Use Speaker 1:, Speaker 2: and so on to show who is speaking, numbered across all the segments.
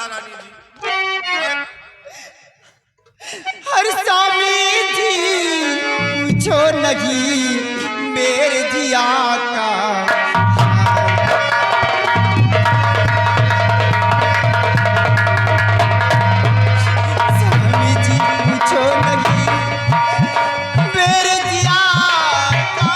Speaker 1: महारानी जी।
Speaker 2: हर स्वामी जी पूछो नहीं मेरे जिया का, स्वामी जी पूछो नहीं मेरे जिया का,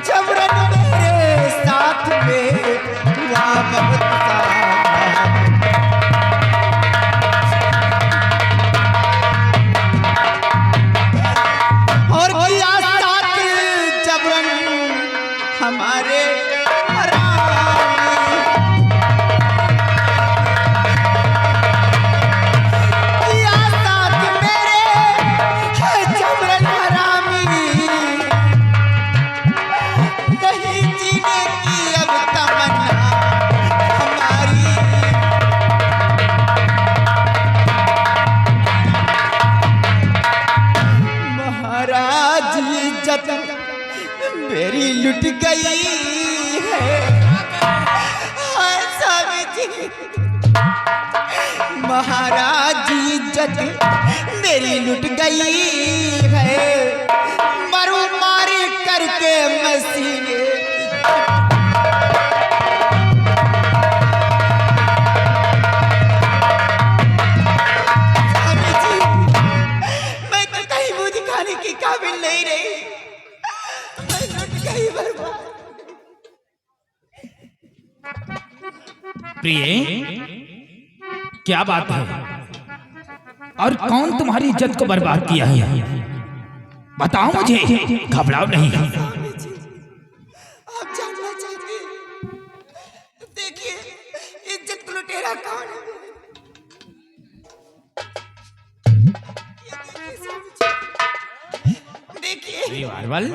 Speaker 2: जबरन मेरे साथ में हुआ बहुत और किया साथ जबरन हमारे किया साथ मेरे जबरन हरामी, नहीं जीने की अब तमन्ना हमारी, महाराज इज्जत मेरी लुट गई है, हाँ स्वामी जी, महाराज इज्जत मेरी लुट गई है, मरू मारी करके मसीने, स्वामी जी मैं तो कहीं मुंह दिखाने की काबिल नहीं रही, मैं लुट गई बर्बाद।
Speaker 3: प्रिय, क्या बात है? और कौन तुम्हारी इज्जत को बर्बाद किया है? बताओ मुझे, घबराओ नहीं।
Speaker 2: स्वामी जी आप जानना चाहते हैं? देखिए इज्जत को लुटेरा कौन है? ये देखिए स्वामी जी, देखिए
Speaker 3: रिवारवल,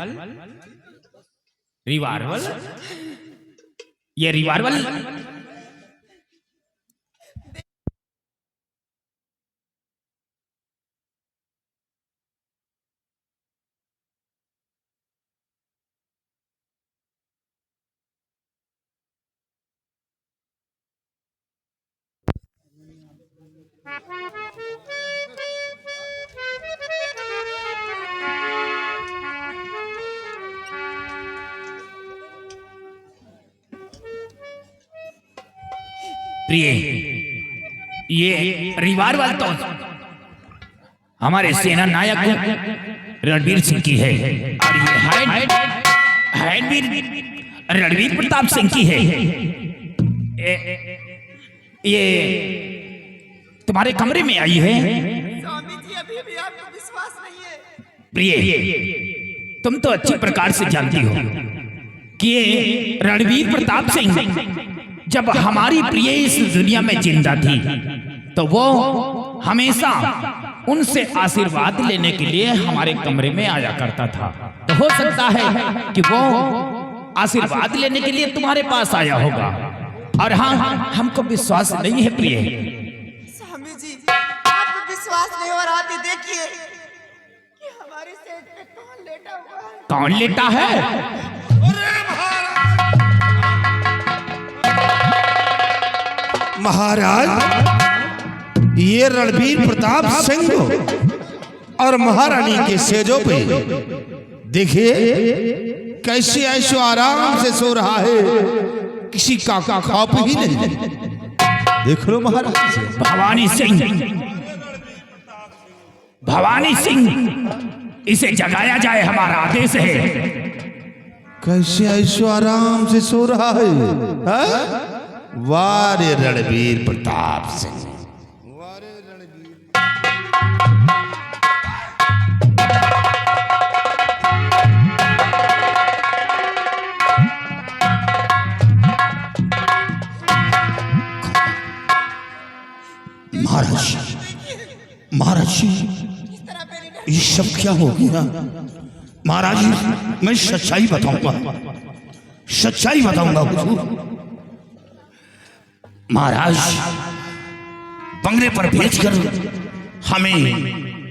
Speaker 3: रिवारवल, ये रिवारवल प्रिय, ये रिवारवल तो हमारे सेना नायक रणवीर सिंह की है, और ये हेडवीर रणवीर प्रताप सिंह की है। ये तुम्हारे कमरे में आई है।
Speaker 2: स्वामी जी अभी भी आपको विश्वास नहीं है?
Speaker 3: प्रिय, तुम तो अच्छी प्रकार से जानती हो कि ये रणवीर प्रताप सिंह जब हमारी प्रिय इस दुनिया में जिंदा थी तो वो हमेशा उनसे आशीर्वाद लेने के लिए हमारे कमरे में आया करता था। तो हो सकता है कि वो आशीर्वाद लेने के लिए तुम्हारे पास आया होगा। और हाँ, हमको विश्वास नहीं है प्रिय।
Speaker 2: स्वामी जी आपको विश्वास नहीं हो रहा थी, देखिए कि हमारे सेठ पे कौन लेटा हुआ है।
Speaker 3: कौन लेटा है?
Speaker 1: महाराज, ये रणवीर प्रताप सिंह और महारानी के सेजों पे देखिए कैसे ऐशो आराम से सो रहा है, किसी का खौफ ही नहीं। देख लो महाराज,
Speaker 3: भवानी सिंह, भवानी सिंह, इसे जगाया जाए, हमारा आदेश है।
Speaker 1: कैसे ऐशो आराम से सो रहा है, हा? वाह रे रणवीर प्रताप सिंह। महाराज, महाराज ये सब क्या हो गया? महाराज मैं सच्चाई बताऊंगा, सच्चाई बताऊंगा हुजूर।
Speaker 3: महाराज,
Speaker 4: बंगले पर भेजकर हमें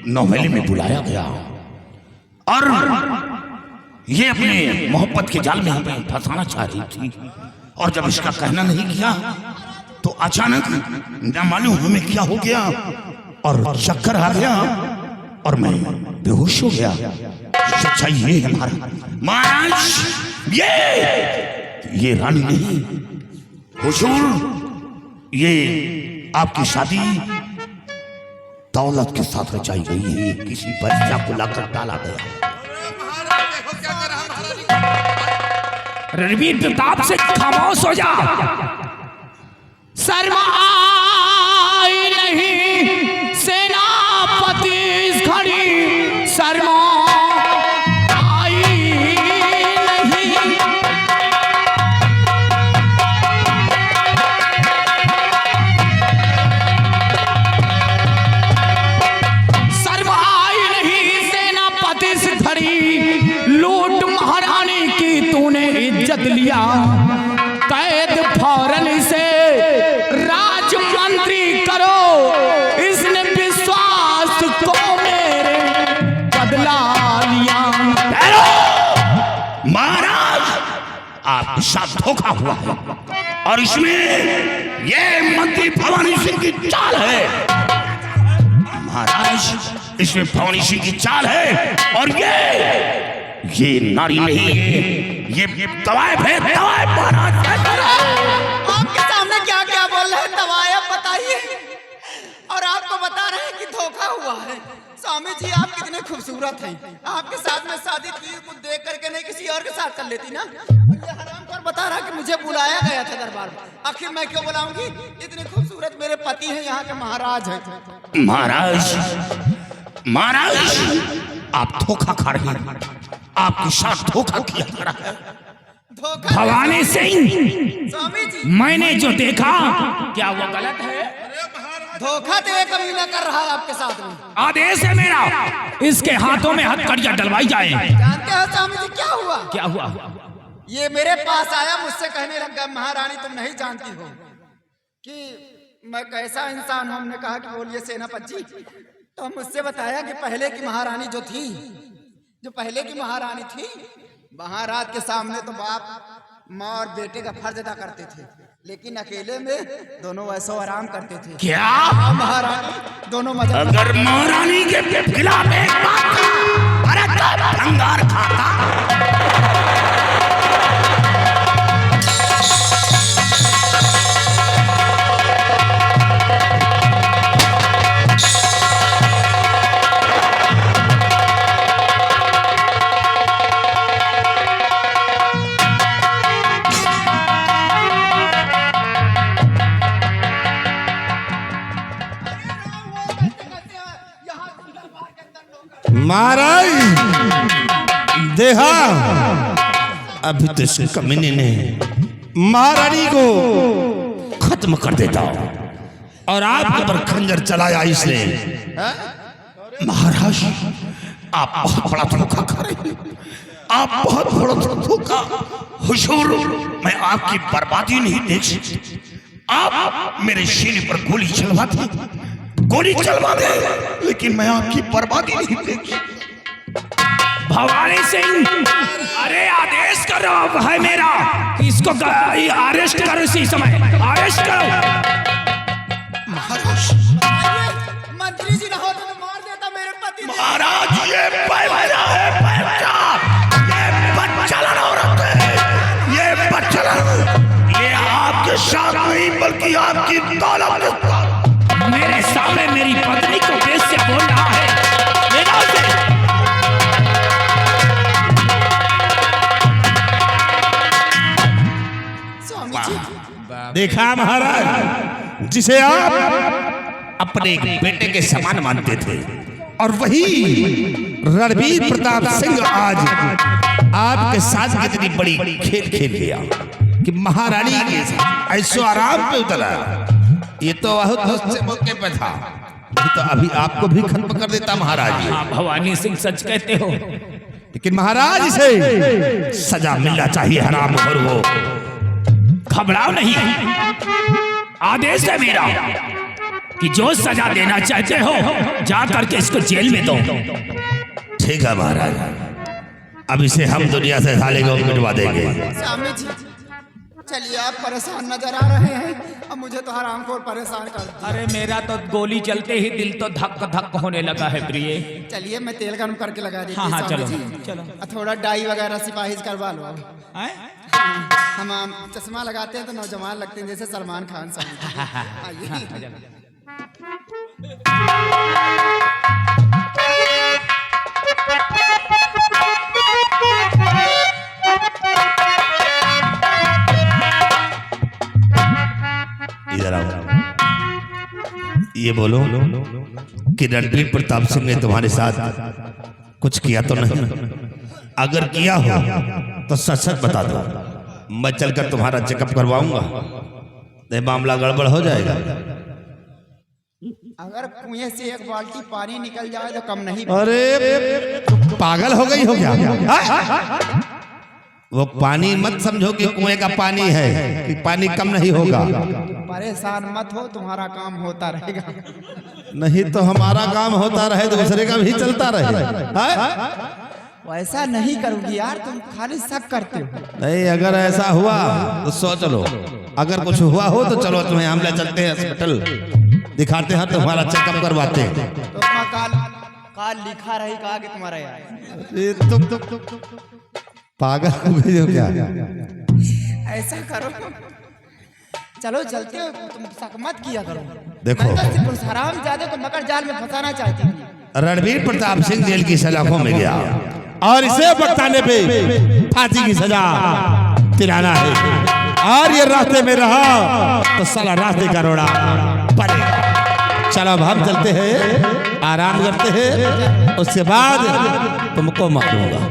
Speaker 4: नौमहले में बुलाया गया और ये अपने मोहब्बत के जाल में हमें फंसाना चाह रही थी। और जब इसका कहना नहीं किया तो अचानक न मालूम हमें क्या हो गया और चक्कर आ गया और मैं बेहोश हो गया। सच्चाई ये है महाराज, ये रानी नहीं, हुजूर, ये आपकी शादी दौलत के साथ रचाई गई है। किसी बच्चा को लाकर डाला गया।
Speaker 3: रणवीर प्रताप से खामोश हो जा। शर्मा आई नहीं सेनापति इस घड़ी, शर्मा आई नहीं। शर्मा आई नहीं सेनापति इस घड़ी, लूट महारानी की तूने इज्जत लिया, कैद फौरन से राजमंत्री करो, इसने विश्वास को मेरे बदला लिया।
Speaker 4: महाराज, आपके साथ धोखा हुआ है और इसमें ये मंत्री भवानी सिंह की चाल है। महाराज, इसमें भवानी सिंह की चाल है और ये नारी नहीं है, ये दवाएं भेद दवाएं। महाराज,
Speaker 2: आपके सामने क्या क्या बोल रहे हैं, दवाएं बताइए। और आपको बता रहे हैं कि धोखा हुआ है। स्वामी जी, आप कितने खूबसूरत हैं। आपके साथ में शादी की कुछ देख करके नहीं किसी और के साथ कर लेती ना। ये हरामखोर बता रहा कि मुझे बुलाया गया था दरबार में। आखिर मैं क्यों बुलाऊंगी? इतने खूबसूरत मेरे पति हैं, यहाँ के महाराज हैं।
Speaker 4: महाराज, आप धोखा खा रहे हैं, आपके साथ धोखा किया जा रहा है।
Speaker 3: भवानी सिंह,
Speaker 2: स्वामी जी,
Speaker 3: मैंने जो देखा क्या वो गलत है?
Speaker 2: धोखा तो ये कभी न कर रहा है आपके साथ में।
Speaker 3: आदेश है मेरा, इसके हाथों में हथकड़ियां डलवाई जाए।
Speaker 2: जानते हो स्वामी जी क्या हुआ?
Speaker 3: क्या हुआ?
Speaker 2: ये मेरे पास आया, मुझसे कहने लगा, महारानी तुम नहीं जानती हो कि मैं कैसा इंसान हूं। हमने कहा कि बोलिए सेनापति जी। तो मुझसे बताया कि पहले की महारानी जो थी, महाराज के सामने तो बाप माँ और बेटे का फर्ज अदा करते थे, लेकिन अकेले में दोनों ऐसो आराम करते थे।
Speaker 4: क्या
Speaker 2: महारानी दोनों मजा।
Speaker 4: अगर महारानी के खिलाफ एक बात था, अरे भंगार खाता।
Speaker 1: महाराज देखा, अभी तो इस कमीने ने महारानी को खत्म कर देता और आपके पर खंजर चलाया इसने।
Speaker 4: महाराज, आप बहुत बड़ा धोखा खा रहे हैं, आप बहुत बड़ा धोखा। हुजूर, मैं आपकी बर्बादी नहीं देख सकती। आप मेरे सीने पर गोली चलवा दे, लेकिन मैं आपकी बर्बादी नहीं देख सकता।
Speaker 3: भवानी सिंह, अरे आदेश करो है मेरा, इसको अरेस्ट करो, इसी समय अरेस्ट करो।
Speaker 4: महाराज,
Speaker 2: मंत्री जी ना होते तो मार देता मेरे पति।
Speaker 4: महाराज, ये बच्चा है, ये बच्चलन औरत है, ये बच्चलन, ये आपके साथ नहीं बल्कि आपकी दौलत के साथ।
Speaker 3: मेरे सामने मेरी पत्नी को बेइज्जत से बोल रहा है।
Speaker 1: देखा महाराज, जिसे आप अपने बेटे के समान मानते थे, और वही रणवीर प्रताप सिंह आज आपके साथ कितनी बड़ी खेल खेल गया कि महारानी के ऐसो आराम पे उतरा। ये तो बहुत से मौके पे था, तो अभी आपको भी खत्म कर देता महाराज।
Speaker 3: भवानी सिंह सच कहते हो,
Speaker 1: लेकिन महाराज इसे सजा मिलना चाहिए, हराम खोर हो।
Speaker 3: घबराओ नहीं, आदेश है मेरा कि जो सजा देना चाहते हो जा करके इसको जेल में दो।
Speaker 1: ठीक है महाराज, अब इसे हम दुनिया से साले को मिटवा देंगे।
Speaker 2: स्वामी जी चलिए, आप परेशान नजर आ रहे हैं, अब मुझे तो हरामखोर परेशान कर दिया।
Speaker 3: अरे मेरा तो गोली चलते ही दिल तो धक धक होने लगा है प्रिय।
Speaker 2: चलिए मैं तेल गर्म करके लगा देती
Speaker 3: हाँ
Speaker 2: हूँ
Speaker 3: हाँ
Speaker 2: स्वामी
Speaker 3: चलो
Speaker 2: जी।
Speaker 3: चलो।
Speaker 2: थोड़ा डाई वगैरह सिपाही करवा लो।
Speaker 3: हैं?
Speaker 2: हम चश्मा लगाते हैं तो नौजवान लगते हैं जैसे सलमान खान साहब। आइए।
Speaker 1: इधर आओ। ये बोलो कि रणबीर प्रताप सिंह ने तुम्हारे साथ कुछ किया तो नहीं? अगर किया हो तो सच सच बता दो, मैं चलकर तुम्हारा चेकअप करवाऊंगा। नहीं मामला गड़बड़ हो जाएगा।
Speaker 2: अगर कुएं से एक बाल्टी पानी निकल जाए तो कम नहीं।
Speaker 1: अरे पागल हो गई हो क्या? वो पानी मत समझो कि कुएं का पानी है कि पानी कम नहीं होगा।
Speaker 2: परेशान मत हो, तुम्हारा काम होता रहेगा।
Speaker 1: नहीं तो हमारा काम होता रहे, दूसरे का भी चलता रहे।
Speaker 2: वैसा नहीं करूंगी यार, तुम खाली शक करते हो।
Speaker 1: नहीं, अगर ऐसा हुआ तो सोच लो। अगर कुछ हुआ हो तो चलो तुम्हें हम ले चलते हैं हॉस्पिटल, दिखाते हैं तुम्हारा चेकअप करवाते हैं।
Speaker 2: तो अपना काल लिखा रही कहा कि तुम्हारा यार।
Speaker 1: तुम पागल हो गई हो क्या?
Speaker 2: ऐसा करो, चलो चलते हो, तुम शक मत किया करो।
Speaker 1: देखो।
Speaker 2: मैं तो सिर्फ हरामजादे को मकर जाल में फंसाना चाहती थी।
Speaker 1: रणबीर प्रताप सिंह जेल की सलाखों में गया और इसे बताने पे फांसी की सजा दिलाना है। और ये रास्ते में रहा तो साला रास्ते का रोड़ा पड़ेगा। चलो अब हम चलते हैं, आराम करते हैं, उसके बाद तुमको मारूंगा।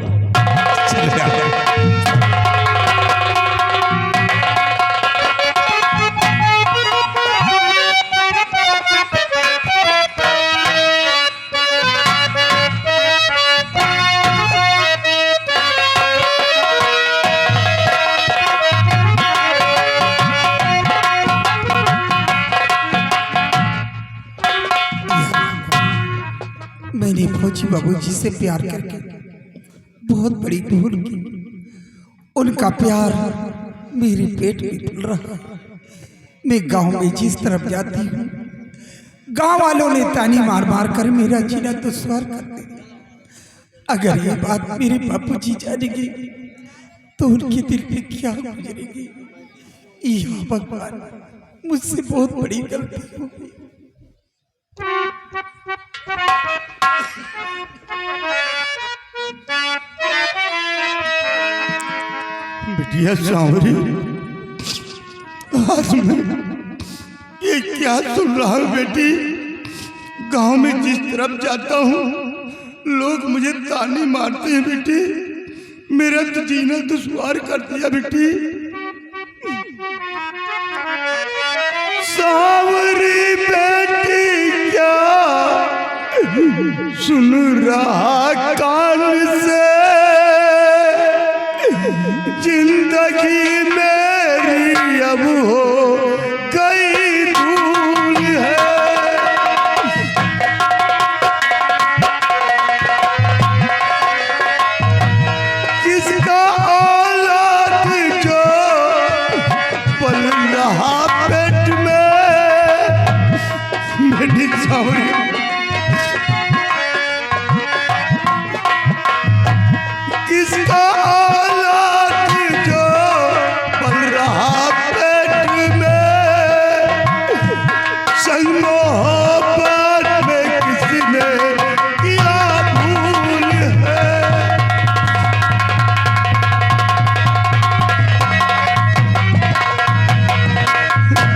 Speaker 5: मैंने फौजी बाबूजी से प्यार करके बहुत बड़ी भूल की। उनका प्यार मेरे पेट में पल रहा है। मैं गांव में जिस तरफ जाती हूँ, गांव वालों ने तानी मार मार कर मेरा जीना दुश्वार कर दिया। अगर ये बात मेरे बाबूजी जानेंगे तो उनके दिल पे क्या गुजरेगी। या भगवान, मुझसे बहुत बड़ी गलती हो गई।
Speaker 1: बिटिया सांवरी, आज मैं ये क्या सुन रहा हूँ बेटी? गांव में जिस तरफ जाता हूँ लोग मुझे ताने मारते हैं बेटी। मेरा तो जीना दुश्वार कर दिया बेटी। सांवरी बेटी क्या सुन रहा कान से? जिंदगी मेरी अब हो गई दूर है। किसका औलाद जो पल रहा पेट में? मेरी सांवरी, किसका औलाद जो पल रहा पेट में? संग मोहब्बत में किसने किया भूल है?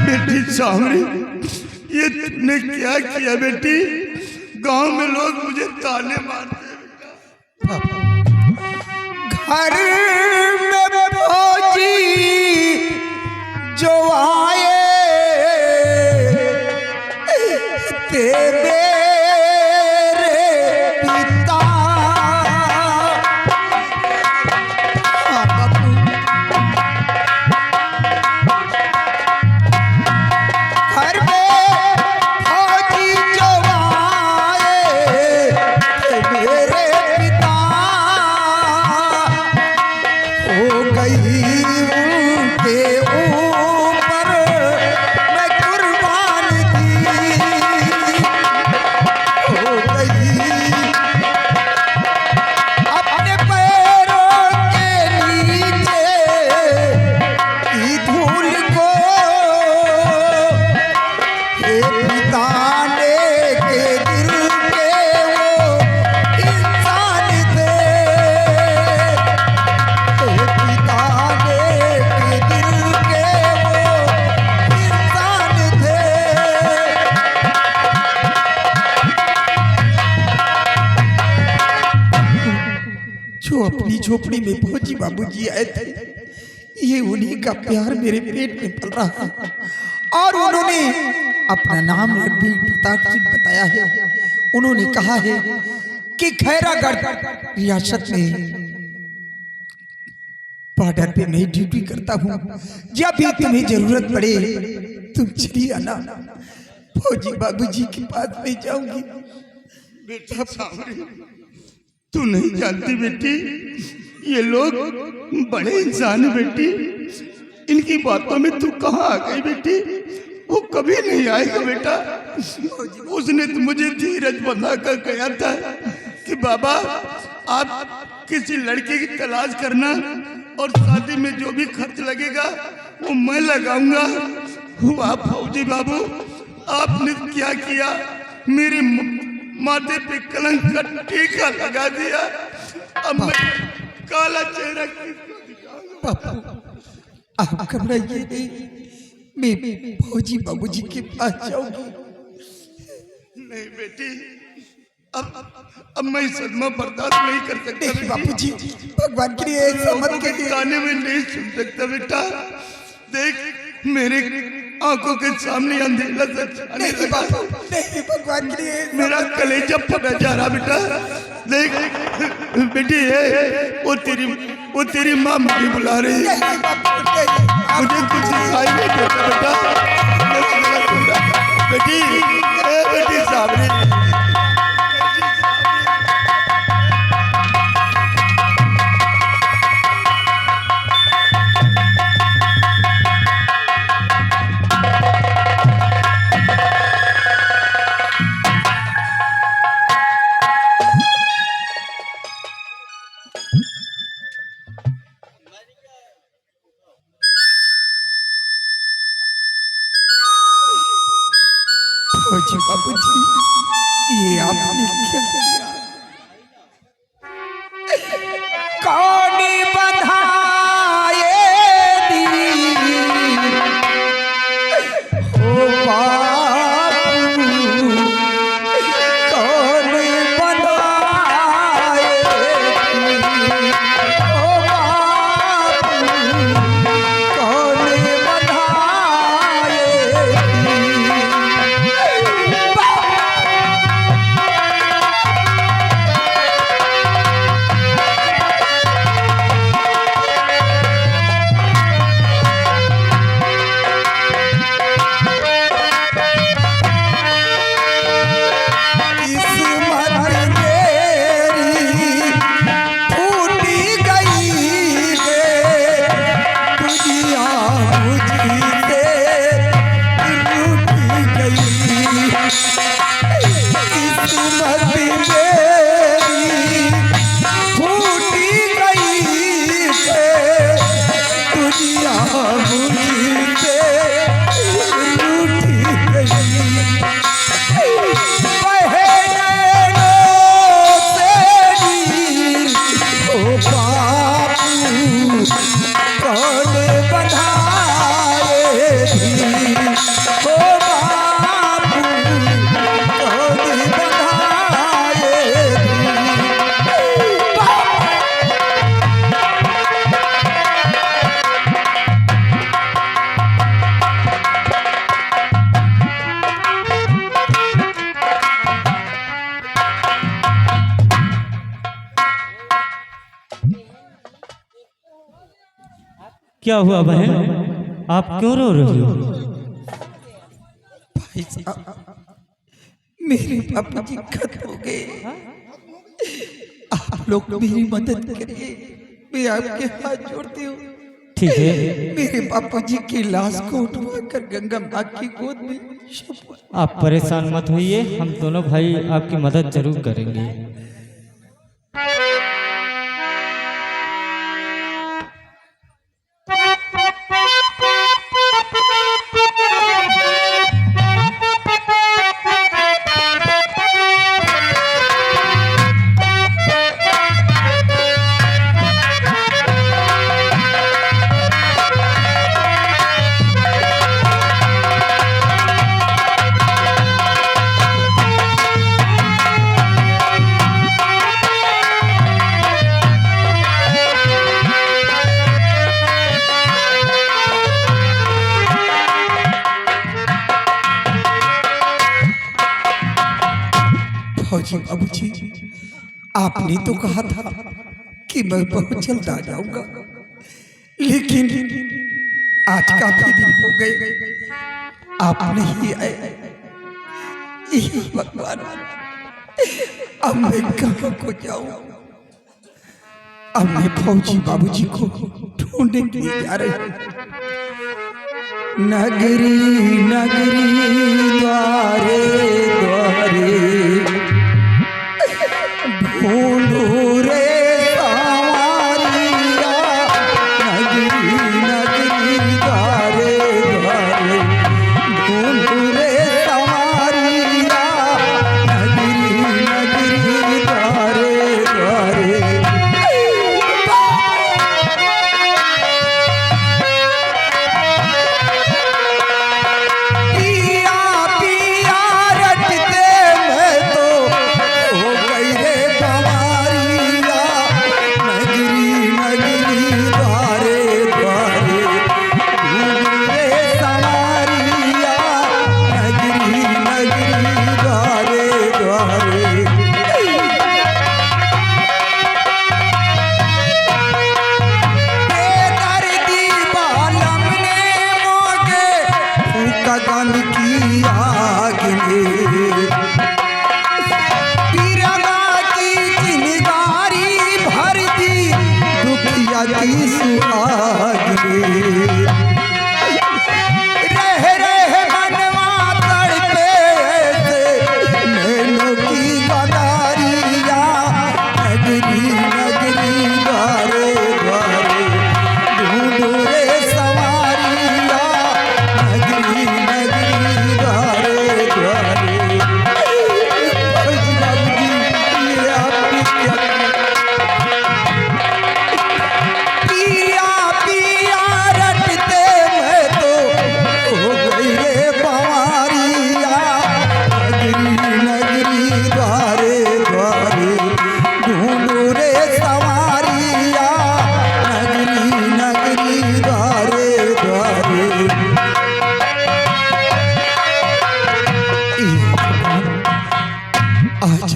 Speaker 1: बेटी सांवरी, ये तुमने क्या किया बेटी? गांव में लोग मुझे ताने मारते हैं।
Speaker 5: घर में फौजी जो आए तेरे पिता, हाँ बापू, घर में झोपड़ी में फौजी बाबूजी आए थे। ये उन्हीं का प्यार मेरे पेट में पल रहा है और उन्होंने अपना नाम रणबीर प्रताप सिंह बताया है। उन्होंने कहा है कि खैरागढ़ रियासत में बॉर्डर पे मैं ड्यूटी करता हूँ। जब भी तुम्हें जरूरत पड़े तुम चली आना, फौजी बाबूजी के पास में जाऊंगी।
Speaker 1: बेटा सावरी, तू नहीं जानती बेटी, ये लोग बड़े इंसान है बेटी। इनकी बातों में तू कहाँ आ गई बेटी? वो कभी नहीं आएगा बेटा। उसने तो मुझे धीरज बंधा कर कहा था कि बाबा आप किसी लड़के की तलाश करना और शादी में जो भी खर्च लगेगा वो मैं लगाऊंगा। वाह फौजी बाबू, आपने क्या किया? मेरे माथे पे कलंक का टीका लगा दिया। अब मैं काला चेहरा किसको दिखाऊंगा?
Speaker 5: आप घबराइए नहीं, मैं फौजी बाबूजी के पास जाऊंगी।
Speaker 1: नहीं बेटी, अब मैं सदमा बर्दाश्त नहीं कर सकता।
Speaker 5: नहीं बाबूजी, भगवान के लिए ऐसा मत कहिए।
Speaker 1: गाने में नहीं सुन सकता बेटा। देख मेरे आंखों के सामने अंधेरा सा छाने
Speaker 5: नहीं
Speaker 1: लगा।
Speaker 5: बाबू, नहीं भगवान के लिए
Speaker 1: मेरा कलेजा फटा जा रहा बेटा। देख बेटी, वो तेरी माँ मुझे बुला रही है।
Speaker 5: नहीं बाबू, नहीं।
Speaker 1: मुझे कुछ दिखाई नहीं देता बेटा। मेरा गला सुन रहा। बेटी, बेटी सावरी,
Speaker 5: फौजी बाबूजी, ये आपने क्या किया? कौन बंधाए ओ बापू, कौन बंधाए ओ बापू, कौन बंधाए।
Speaker 6: क्या हुआ बहन, आप क्यों रो रही हो?
Speaker 5: भाई साहब, मेरे बाबूजी खत्म हो गए। आप लोग मेरी मदद करिए, मैं आपके हाथ जोड़ती हूँ।
Speaker 6: ठीक है,
Speaker 5: मेरे बापूजी की लाश को उठवाकर गंगा माँ की गोद में छुपा।
Speaker 6: आप परेशान मत होइए, हम दोनों भाई आपकी मदद जरूर करेंगे।
Speaker 5: फौजी बाबूजी, आपने तो कहा था कि मैं बहुत जल्द आ जाऊंगा, लेकिन आज काफी दिन हो गए आप नहीं आए। ये भगवान, अब मैं कहाँ को जाऊं? अब मैं फौजी बाबूजी को ढूंढने के लिए जा रही हूँ। नगरी नगरी द्वारे द्वारे ढूंढू रे सांवरिया, नगरी नगरी द्वारे द्वारे ढूंढू रे सांवरिया, नगरी नगरी द्वारे द्वारे।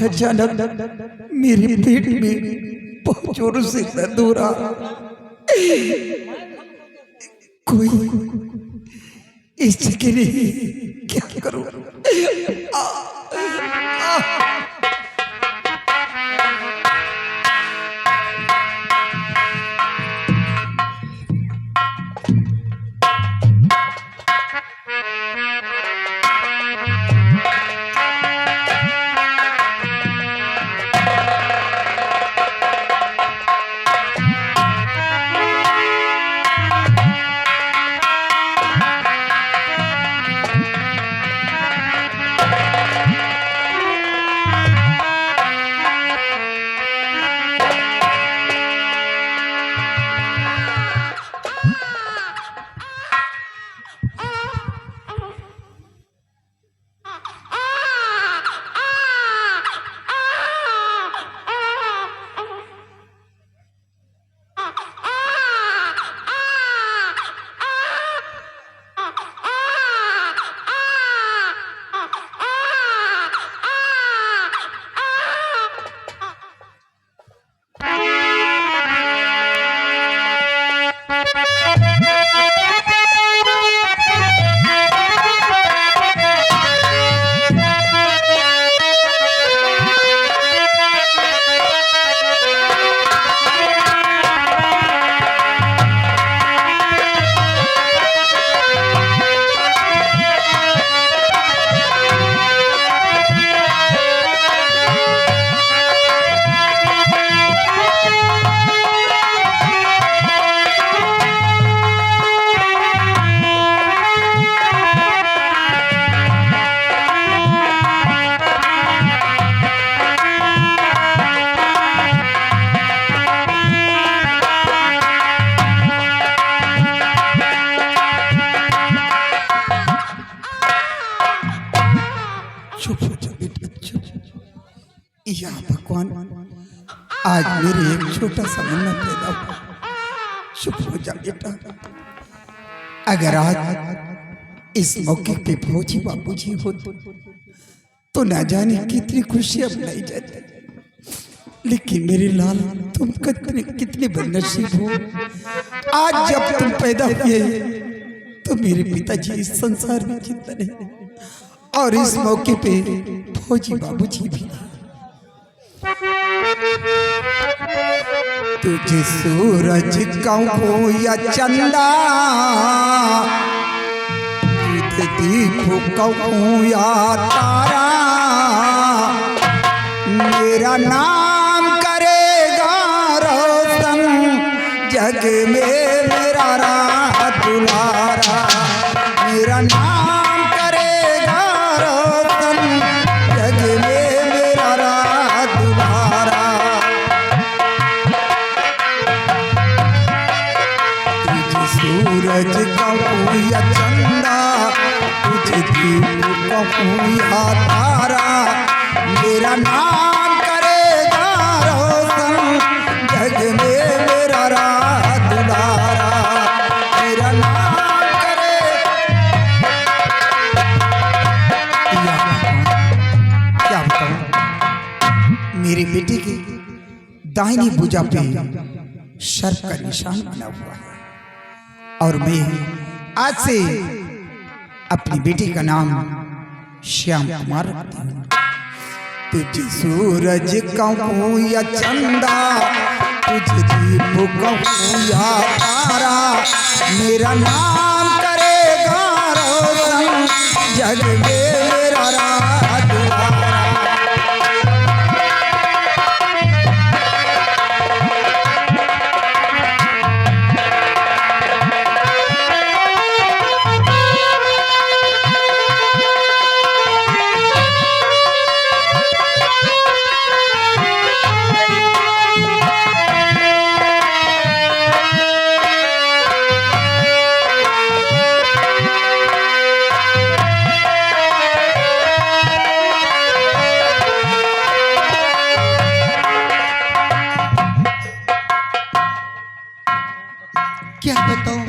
Speaker 5: अचानक मेरे पेट में बहुत जोर से दर्द हो रहा। कोई इसके लिए क्या करूं? या भगवान, आज मेरे एक छोटा सा मन्नत पैदा हुआ। चुप हो जा बेटा। अगर आज इस मौके पे फौजी बाबूजी होते तो ना जाने कितनी खुशियां मनाई जाती। लेकिन मेरे लाल तुम कितने बदनसीब हो। आज जब तुम पैदा हुए तो मेरे पिताजी इस संसार में जिंदा नहीं, और इस मौके पे फौजी बाबूजी भी। तुझे सूरज कहूं या चंदा, तुझे दीप कहूं या तारा, मेरा नाम करेगा रोशन जग में मेरा राह दुलारा, मेरा नाम करेगा रोशन जग में मेरा राह दुलारा। तुझे सूरज कहूं या चंदा, तुझे दीप कहूं या तारा, मेरा नाम करेगा रोशन जग में मेरा राह दुलारा, मेरा नाम करे। क्या बताऊं, मेरे बेटे के दाहिनी भुजा पे सर्प का निशान बना हुआ है, और मैं आज से अपनी बेटी का नाम श्याम कुमार रखती हूँ। तुझे सूरज कहूं या चंदा, तुझे दीप कहूं या तारा, मेरा नाम करेगा रोशन जग में मेरा राह दुलारा।
Speaker 2: क्या बताऊं,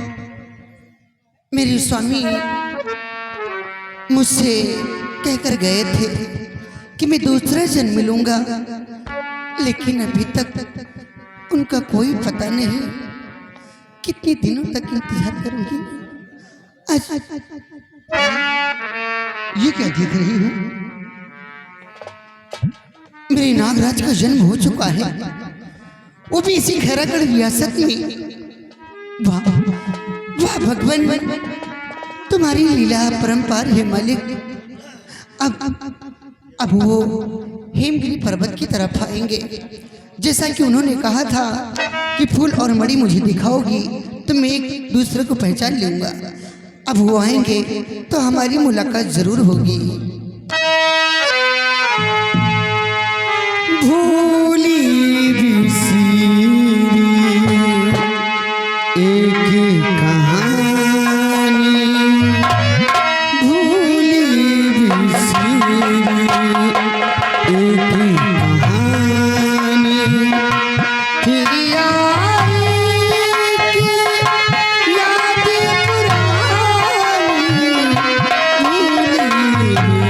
Speaker 2: मेरे स्वामी मुझसे कहकर गए थे कि मैं दूसरा जन्म मिलूंगा, लेकिन अभी तक उनका कोई पता नहीं। कितने दिनों तक इंतजार करूंगी। आज ये क्या देख रही हूँ, मेरे नागराज का जन्म हो चुका है, वो भी इसी खैरागढ़ रियासत में। वाह वाह भगवान, तुम्हारी लीला परंपार है मालिक। अब वो हेमगिरी पर्वत की तरफ आएंगे, जैसा कि उन्होंने कहा था कि फूल और मणि मुझे दिखाओगी तो मैं एक दूसरे को पहचान लूंगा। अब वो आएंगे तो हमारी मुलाकात जरूर होगी। भूली एक कहानी, भूली एक कहानी, फिर आई याद पुरानी, भूली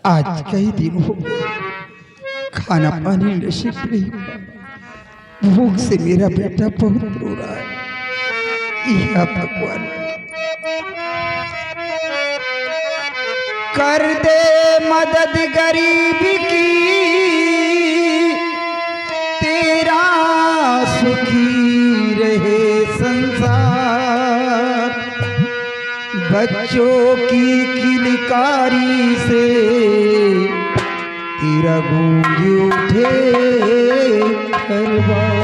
Speaker 5: आज कई दिन हो गए खाना पानी नसीब नहीं हुआ। भूख से मेरा बेटा बहुत रो रहा है। या भगवान कर दे मदद गरीब की, तेरा सुखी रहे संसार। बच्चों की किलकारी से तेरा गूंज उठे दरबार।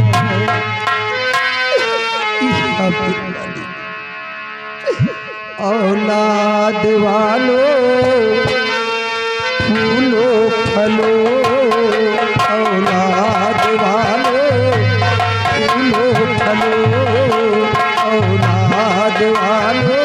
Speaker 5: औलाद वालों फूलो फलो, औलाद वालों फूलो फलो, औलाद वालों।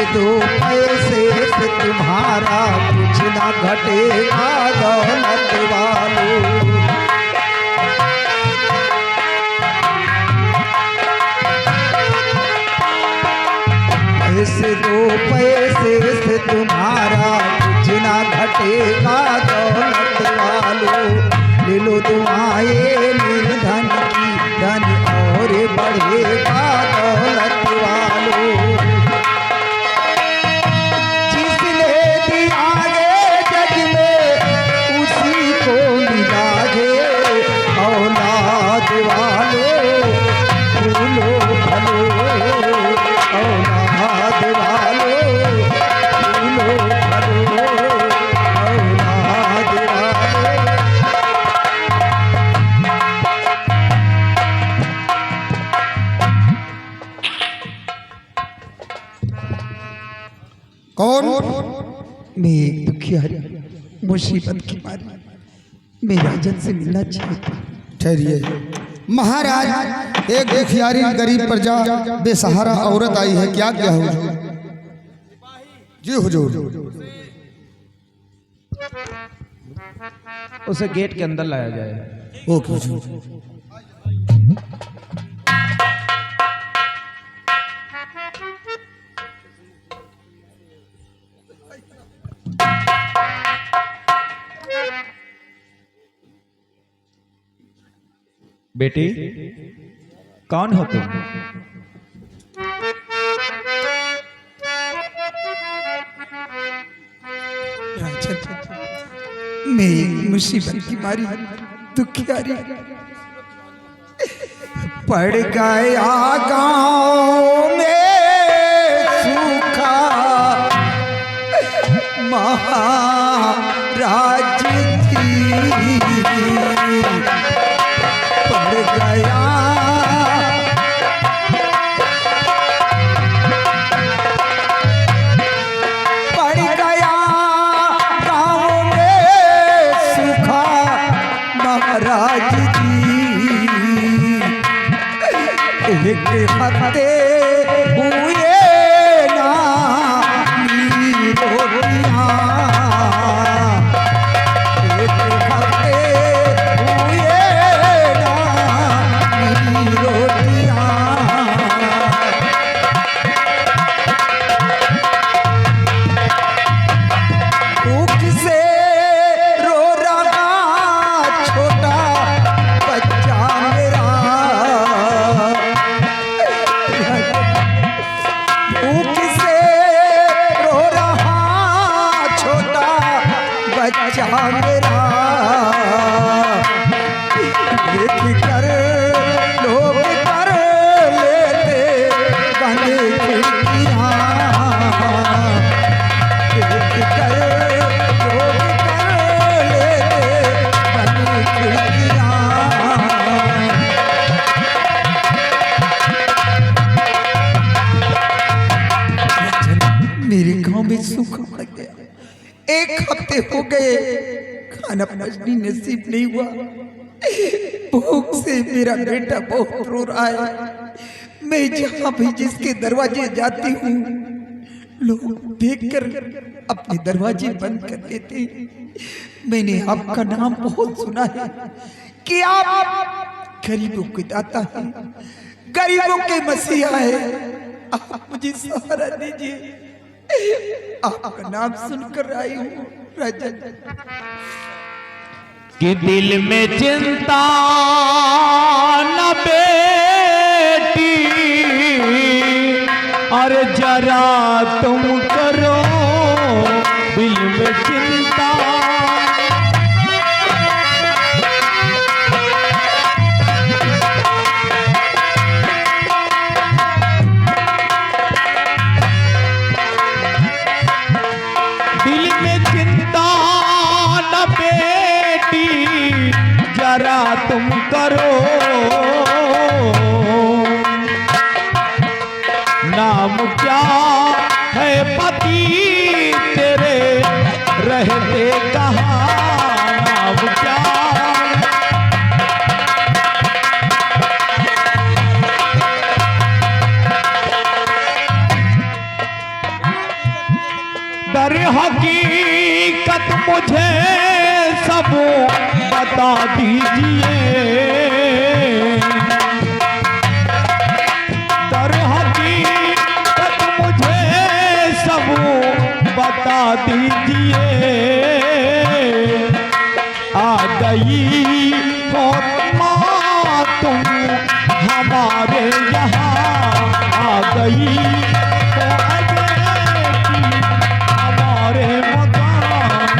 Speaker 5: दो पैसे से तुम्हारा कुछ ना घटेगा दौलत वालों। ऐसे दो पैसे से तुम्हारा कुछ ना घटेगा दौलत वालों। ले लो दुआएं निर्धन की, धन और बढ़ेगा दौलत वालों। कौन? मैं एक दुखियारी मुसीबत की मारी मैं राजन से मिलना चाहता।
Speaker 7: ठहरिए महाराज, एक दुखियारी गरीब प्रजा बेसहारा औरत आई है, क्या क्या हुजूर? जी हुजूर।
Speaker 8: उसे गेट के अंदर लाया जाए।
Speaker 7: ओके हुजूर।
Speaker 8: बेटी, कौन हो तुम?
Speaker 5: मैं मुसीबत की मारी दुखियारी पड़ गया गाँव में सूखा। महाराज थी पड़ गया गाँव में सूखा। महाराज जी एक हफ्ते हुए ना रोटियां। एक हफ्ते हुए ना रोटियां। भूख से रो रहा छोटा बच्चा मेरा। 1 हफ्ते हो गए खाना पचनी नसीब नहीं हुआ। भूख से मेरा बेटा बहुत रो रहा है। मैं जहाँ भी जिसके दरवाजे जाती हूँ लोग देखकर अपने दरवाजे बंद कर देते हैं। मैंने आपका नाम बहुत सुना है कि आप गरीबों के दाता हैं, गरीबों के मसीहा है। आप मुझे सहारा दीजिए। आपका नाम सुनकर आई हूँ राजन।
Speaker 3: कि दिल में चिंता न बेटी, अरे जरा तुम करो दिल में चिंता। दिल में चिंता न बेटी, जरा तुम करो। नाम क्या है पति तेरे, रहते कहाँ नाम क्या। दर हकीकत मुझे सब बता दीजिए। दर हकीकत मुझे सब बता दीजिए। आ गई हो माँ तुम हमारे यहाँ, आ गई हो अजय हमारे मकान।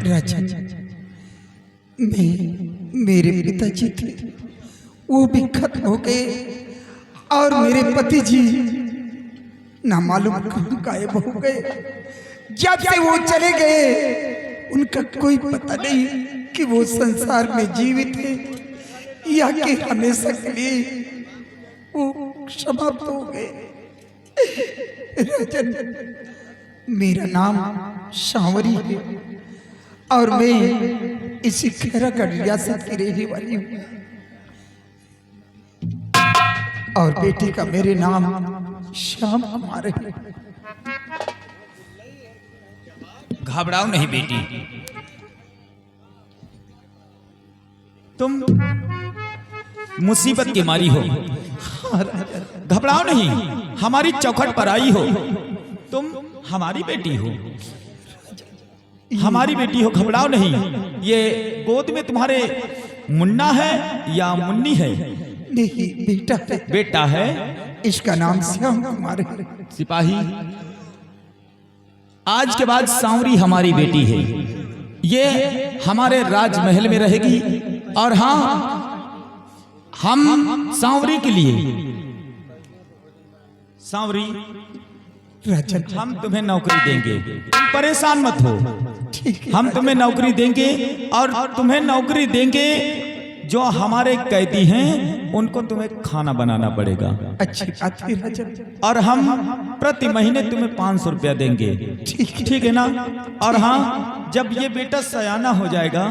Speaker 5: राजा मेरे पिताजी थे, वो भी खत्म हो गए और मेरे पति जी ना मालूम कहाँ गायब हो गए। जब से वो चले गए उनका कोई पता नहीं कि वो संसार में जीवित है या कि हमेशा के लिए वो समाप्त हो गए। राजन मेरा नाम सांवरी है और मैं इसी खैरागढ़ रियासत की रहने वाली हूँ और बेटी का मेरे नाम श्याम कुमार है।
Speaker 3: घबराओ नहीं बेटी, तुम मुसीबत की मारी हो। घबराओ नहीं, हमारी चौखट पर आई हो। तुम हमारी बेटी हो, हमारी बेटी हो, घबराओ नहीं। ये गोद में तुम्हारे मुन्ना है या मुन्नी है?
Speaker 5: नहीं बेटा है।
Speaker 3: बेटा है,
Speaker 5: इसका नाम श्याम कुमार है।
Speaker 3: सिपाही आज के बाद सांवरी हमारी बेटी है। ये हमारे राजमहल में रहेगी और हाँ, हम सांवरी के लिए, सांवरी
Speaker 5: राजन
Speaker 3: हम तुम्हें नौकरी देंगे, तुम परेशान मत हो।
Speaker 5: ठीक है।
Speaker 3: हम तुम्हें नौकरी देंगे और तुम्हें नौकरी देंगे। जो हमारे कैदी हैं उनको तुम्हें खाना बनाना पड़ेगा।
Speaker 5: अच्छी बात है राजन।
Speaker 3: और हम प्रति महीने तुम्हें 500 रुपया देंगे। ठीक है ना? और हाँ, जब ये बेटा सयाना हो जाएगा,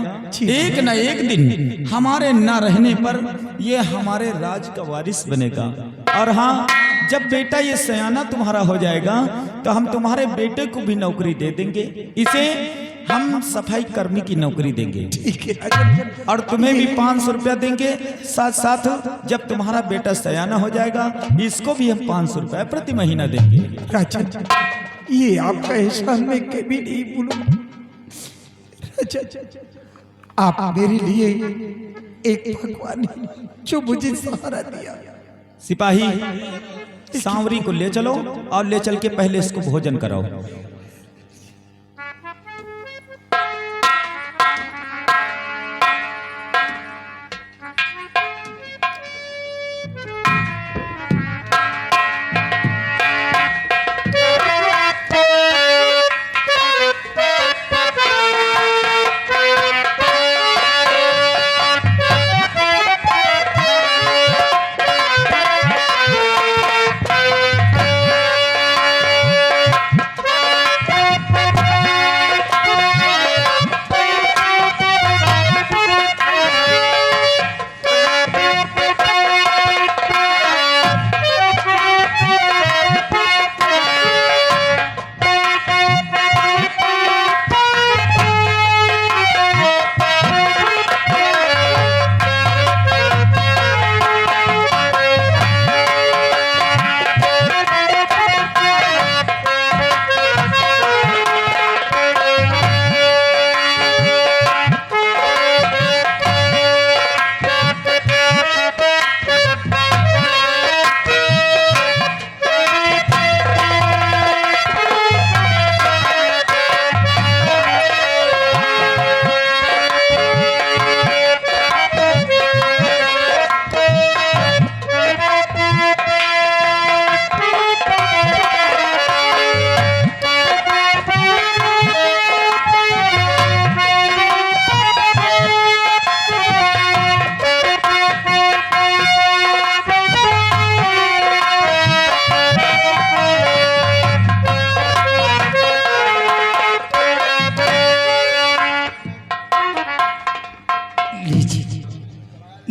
Speaker 3: एक न एक दिन हमारे न रहने पर ये हमारे राज का वारिस बनेगा। और हाँ, जब बेटा ये सयाना तुम्हारा हो जाएगा तो हम तुम्हारे बेटे को भी नौकरी दे देंगे। इसे हम सफाई कर्मी की नौकरी देंगे।
Speaker 5: ठीक है राजन।
Speaker 3: और तुम्हें भी 500 रुपया देंगे। साथ साथ जब तुम्हारा बेटा सयाना हो जाएगा इसको भी हम 500 रुपया प्रति महीना देंगे।
Speaker 5: राजन ये आपका एहसान मैं कभी नहीं भूलूंगा। राजन आप मेरे लिए एक भगवान है जो मुझे सहारा दिया।
Speaker 3: सिपाही सांवरी को ले चलो और ले चल के पहले इसको भोजन कराओ।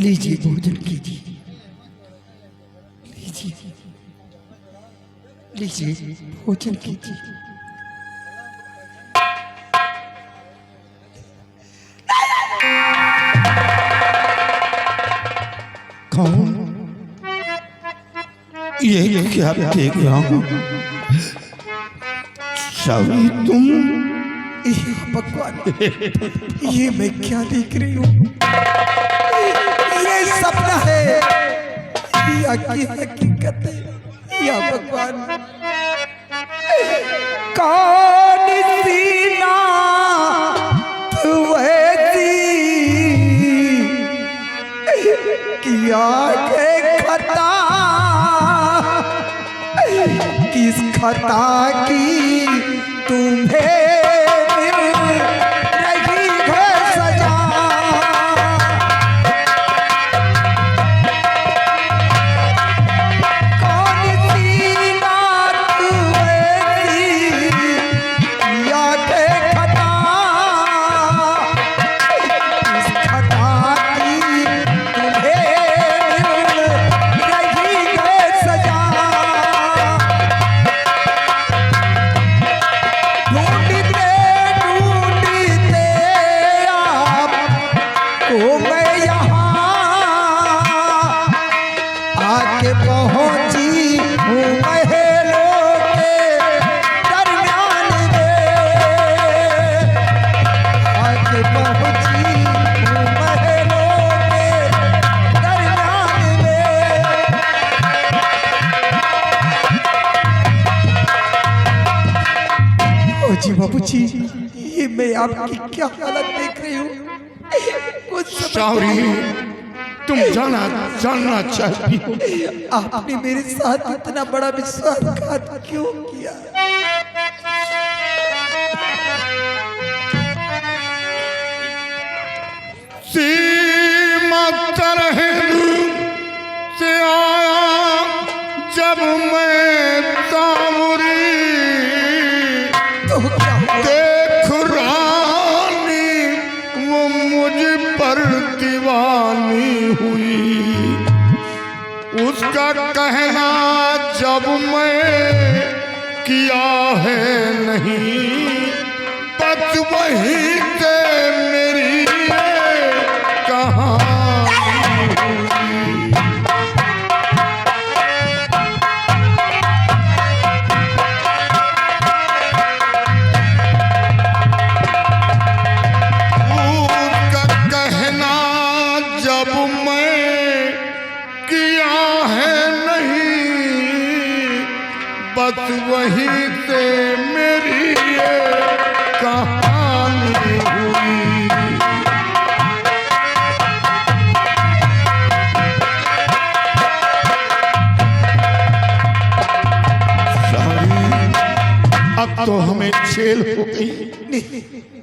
Speaker 5: लीजिए भोजन कीजिए, लीजिए लीजिए भोजन कीजिए।
Speaker 1: कौन? ये क्या देख रहा हूं? शावरी तुम?
Speaker 5: भगवान, ये मैं क्या देख रही हूँ? ये सपना है या की हकीकत है? या भगवान, कौन सी नात वैसी किया के खता, किस खता की तुम्हें बाबूजी, ये मैं आपकी क्या हालत देख रही हूँ? कुछ
Speaker 1: शावरी, तुम जानना चाहती हो
Speaker 5: आपने मेरे साथ इतना बड़ा विश्वासघात क्यों किया?
Speaker 1: सीमा तरह से आया जब मैं सावरी, देख रानी वो मुझ पर दीवानी हुई। उसका कहना जब मैं किया है नहीं, बस वहीं से मेरी कहानी। बस वहीं से मेरी ये कहानी हुई। अब तो हमें जेल हो गई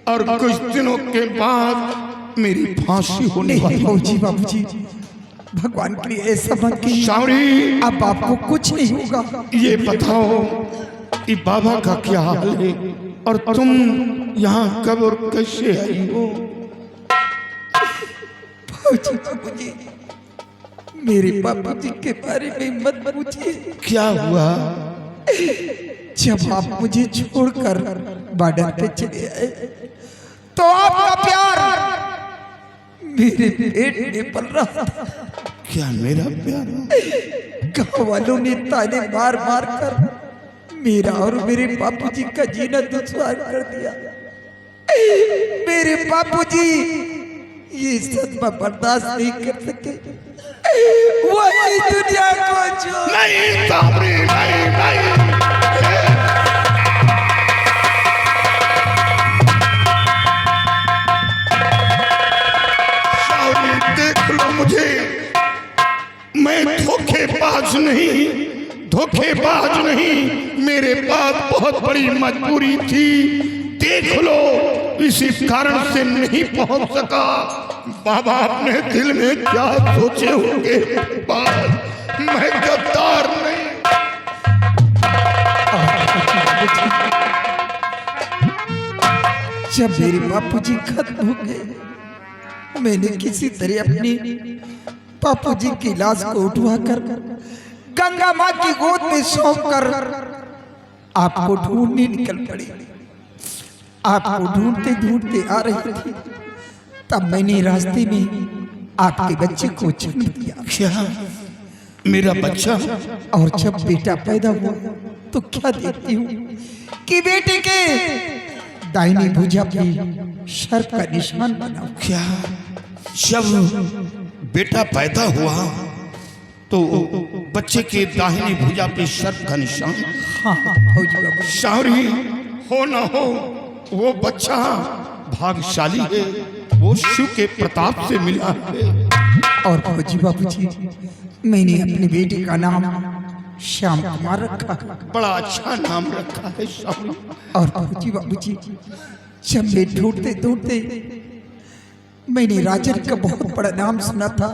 Speaker 1: और कुछ दिनों के बाद मेरी फांसी होने वाली।
Speaker 5: बाबूजी, बाबूजी, भगवान के लिए ऐसा मत कीजिए।
Speaker 1: शावरी,
Speaker 5: अब आपको कुछ नहीं होगा।
Speaker 1: ये बताओ कि बाबा का क्या हाल है और तुम यहाँ कब और कैसे आई हो?
Speaker 5: बाबूजी, बाबूजी, मेरे बाबूजी के बारे में मत पूछिए।
Speaker 1: क्या हुआ?
Speaker 5: जब आप मुझे छोड़कर बॉर्डर पे चले आए तो आपका प्यार मेरे पेट में पल रहा था।
Speaker 1: क्या मेरा प्यार?
Speaker 5: गाँव वालों ने ताने मार मार कर मेरा और मेरे बापूजी का जीना दुश्वार कर दिया। मेरे बापूजी ये सदमा बर्दाश्त नहीं कर सके, वो इस दुनिया को छोड़।
Speaker 1: नहीं सावरी, नहीं नहीं। सावरी, देख लो मुझे, मैं धोखेबाज नहीं, मेरे पास बहुत बड़ी मजबूरी थी। देख लो, इसी कारण से नहीं पहुंच सका। बाबा अपने दिल में क्या सोचे होंगे? मैं गद्दार नहीं।
Speaker 5: जब मेरे बापूजी खत्म हो गए मैंने किसी तरह अपनी पापू जी की लाश को उठवाकर गंगा माँ की गोद में सौंप कर आपको ढूंढने निकल पड़ी। आपको ढूंढते ढूंढते आ रही थी, तब मैंने रास्ते में आपके बच्चे को जन्म दिया।
Speaker 4: क्या मेरा बच्चा?
Speaker 5: और जब बेटा पैदा हुआ तो क्या देखती हूँ कि बेटे के दाहिनी भुजा पे सर्प का निशान बना।
Speaker 4: क्या जब बेटा पैदा हुआ तो बच्चे के दाहिनी भुजा पे सर्प का निशान?
Speaker 5: हाँ फौजी बाबू,
Speaker 4: शावरी हो ना हो, वो बच्चा भाग्यशाली है, वो शिव के प्रताप से मिला है।
Speaker 5: और फौजी बाबू जी, मैंने अपने बेटे का नाम श्याम कुमार रखा।
Speaker 4: बड़ा अच्छा नाम रखा है शावरी।
Speaker 5: और फौजी बाबू जी, जब मैं ढूंढते ढूंढते मैंने राजन का बहुत बड़ा नाम सुना था,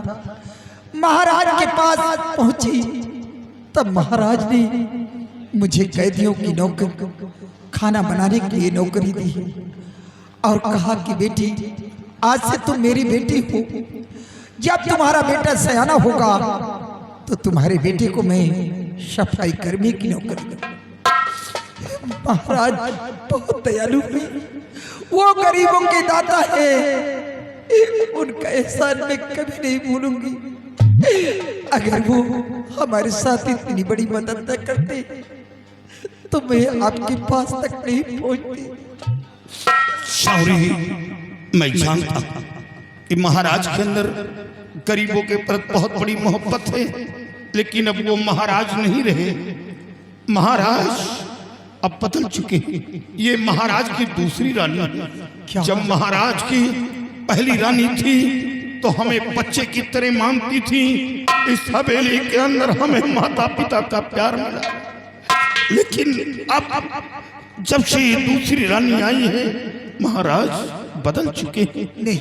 Speaker 5: महाराज के पास पहुंची, तब महाराज ने मुझे कैदियों की नौकरी, खाना बनाने के लिए नौकरी दी और कहा कि बेटी, आज से तुम मेरी बेटी हो। जब तुम्हारा बेटा सयाना होगा तो तुम्हारे बेटे को मैं सफाई कर्मी की नौकरी दूंगा। महाराज बहुत दयालु है, वो गरीबों के दाता है, उनका एहसान मैं कभी नहीं भूलूंगी। अगर वो हमारे साथ इतनी बड़ी मदद न करते तो मैं आपके पास तक नहीं पहुंचती।
Speaker 4: शावरी, मैं जानता कि महाराज के अंदर गरीबों के प्रति बहुत बड़ी मोहब्बत है, लेकिन अब वो महाराज नहीं रहे। महाराज अब बदल चुके। ये महाराज की दूसरी रानी है। जब महाराज की पहली रानी थी तो हमें बच्चे की तरह मानती थी। इस हवेली के अंदर हमें माता पिता का प्यार मिला, लेकिन अब जब से ये दूसरी रानी आई है, महाराज बदल चुके हैं। नहीं,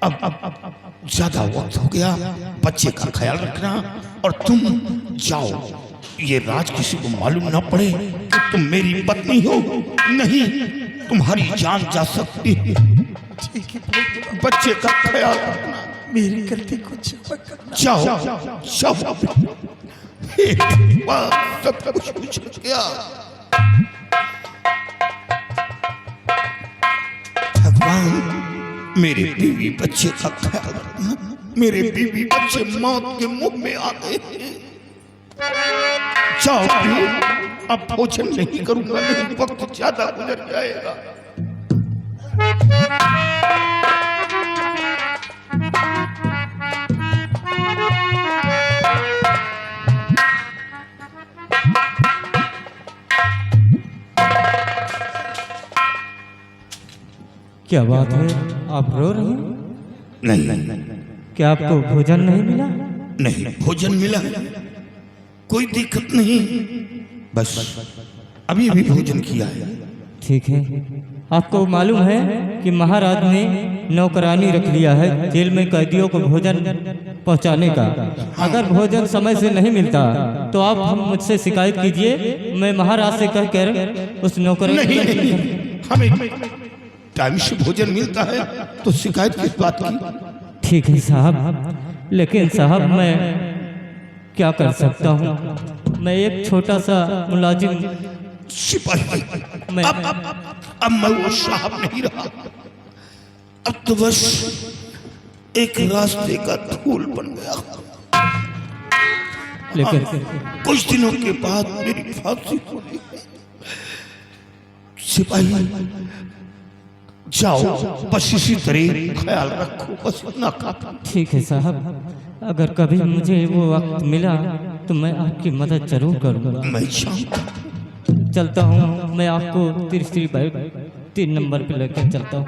Speaker 4: अब ज्यादा वक्त हो गया, बच्चे का ख्याल रखना और तुम जाओ। ये राज किसी को मालूम ना पड़े कि तुम मेरी पत्नी हो, नहीं तुम्हारी जान जा सकती है। बच्चे का ख्याल रखना।
Speaker 5: मेरी गलती को क्षमा करना।
Speaker 4: जाओ जाओ। सब कुछ पूछ गया। भगवान, मेरे बीवी बच्चे का ख्याल रखना। मेरे बीवी बच्चे मौत के मुंह में आ गए हैं। जाओ, अब भोजन नहीं करूंगा, नहीं वक्त ज्यादा गुजर जाएगा।
Speaker 6: क्या बात है, आप रो रहे हैं?
Speaker 4: नहीं,
Speaker 6: क्या आपको भोजन नहीं मिला?
Speaker 4: नहीं, भोजन मिला, कोई दिक्कत नहीं, बस अभी अभी भोजन किया है।
Speaker 6: ठीक है। आपको मालूम है कि महाराज ने नौकरानी रख लिया है जेल में कैदियों को भोजन पहुंचाने का। अगर भोजन समय से नहीं मिलता तो आप हम मुझसे शिकायत कीजिए, मैं महाराज से कह कर उस नौकरानी
Speaker 4: नहीं, हमें टाइम से भोजन मिलता है तो शिकायत किस बात की?
Speaker 6: ठीक है साहब, लेकिन साहब मैं क्या कर सकता हूँ? मैं एक छोटा सा मुलाजिम
Speaker 4: सिपाही।
Speaker 6: मैं
Speaker 4: अब मैं वो साहब नहीं रहा, अब तो बस एक रास्ते का धूल बन गया।
Speaker 6: लेकिन
Speaker 4: कुछ दिनों के बाद मेरी फांसी हुई। सिपाही जाओ, बस इसी तरह ख्याल रखो, बस इतना काफी।
Speaker 6: ठीक है साहब, अगर कभी मुझे वो वक्त मिला तो मैं आपकी मदद जरूर करूँगा।
Speaker 4: मैं चाहता
Speaker 6: चलता हूँ, मैं आपको तीसरी बाइक 3 नंबर पे लेकर चलता हूँ।